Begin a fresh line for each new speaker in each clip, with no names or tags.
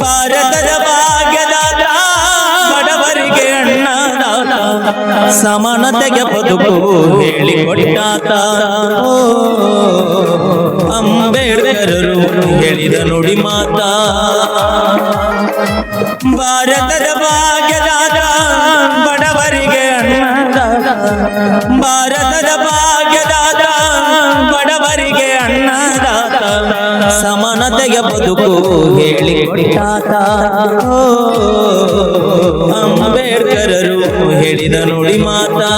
ಭಾರತದ ಭಾಗ್ಯದಾತ ಬಡವರಿಗೆ ಅಣ್ಣದಾತ ಸಮಾನತೆಗೆ ಬದುಕು ಹೇಳಿಕೊಟ್ಟಾತ ಅಂಬೇಡ್ಕರರು ಹೇಳಿದ ನುಡಿ ಮಾತಾ ಭಾರತದ ಭಾಗ್ಯದಾತ ಬಡವರಿಗೆ ಅಣ್ಣದಾತ ಭಾರತದ ಭಾಗ್ಯದಾತ ಬಡವರಿಗೆ ಅಣ್ಣದಾತ ಸಮಾನತೆಗೆ ಬದುಕು ಹೇಳಿಕೊಟ್ಟಾತ ಅಂಬೇಡ್ಕರರು ಹೇಳಿದ ನುಡಿ ಮಾತಾ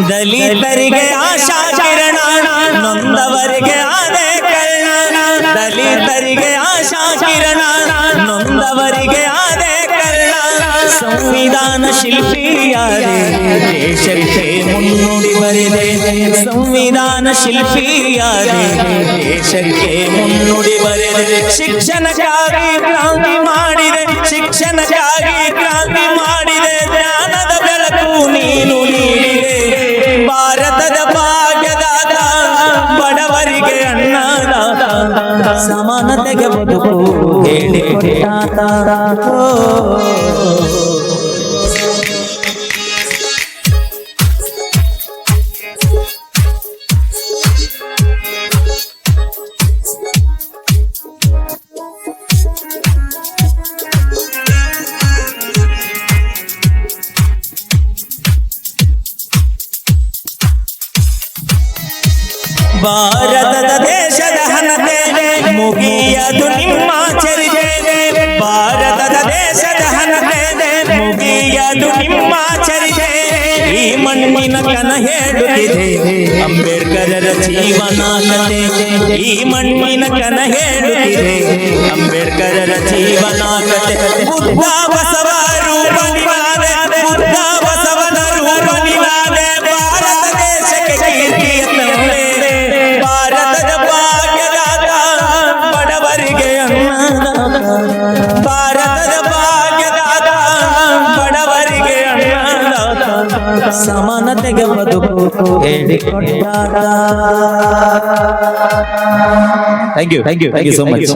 ದಲಿತರಿಗೆ ಆಶಾ ಕಿರಣ ನೊಂದವರಿಗೆ ಆನೆ ಕರ್ಣ ದಲಿತರಿಗೆ ಆಶಾ ಕಿರಣ ನೊಂದವರಿಗೆ ಆನೆ ಕರ್ಣ ಸಂವಿಧಾನ ಶಿಲ್ಪಿಯಾರೆ ದೇಶಕ್ಕೆ ಮುನ್ನುಡಿ ಬರೆದೆ ಸಂವಿಧಾನ ಶಿಲ್ಪಿಯಾರೆ ದೇಶಕ್ಕೆ ಮುನ್ನುಡಿ ಬರೆದೆ ಶಿಕ್ಷಣಕ್ಕಾಗಿ ಕ್ರಾಂತಿ ಮಾಡಿದೆ ಶಿಕ್ಷಣಕ್ಕಾಗಿ ಕ್ರಾಂತಿ ಮಾಡಿದೆ ಜ್ಞಾನದ ಬೆಳಕು ನೀನು ನೀಡಿದೆ ಭಾರತದ ಭಾಗ್ಯದಾತ ಬಡವರಿಗೆ ಅಣ್ಣದಾತ ಸಮಾನತೆಗೆ ಬದುಕು ಹೇಳಿಕೊಟ್ಟಾತ ಭಾರತದ ದೇಶದ ಹಣತೆ ಮುಗಿಯದು ನಿಮ್ಮ ಚರಿತೆ ಭಾರತದ ದೇಶದ ಹಣತೆ ಮುಗಿಯದು ನಿಮ್ಮ ಚರಿತೆ ಈ ಮಣ್ಣಿನ ಕನ ಹೇಳುತ್ತಿದೆ ಅಂಬೇಡ್ಕರರ ಜೀವನ ಕತೆ ಈ ಮಣ್ಣಿನ ಕನ ಹೇಳುತ್ತಿದೆ ಅಂಬೇಡ್ಕರರ ಜೀವನ ಕತೆ ಬುದ್ಧ ಬಸವರು ಬನಿವಾದೆ ಬುದ್ಧ ಬಸವನರು ಬನಿವಾದೆ ಭಾರತ ದೇಶಕ್ಕೆ ಕೀರ್ತಿಯ ತಂದೆ ಭಾರತದ ಭಾಗ್ಯದಾತ ಬಡವರಿಗೆ ಅಣ್ಣದಾತ ಭಾರತದ ಭಾಗ್ಯದಾತ ಬಡವರಿಗೆ ಅಣ್ಣದಾತ ಸಮಾನತೆಗೆ ಬದುಕು ಹೇಳಿಕೊಟ್ಟಾತ. Thank you so much.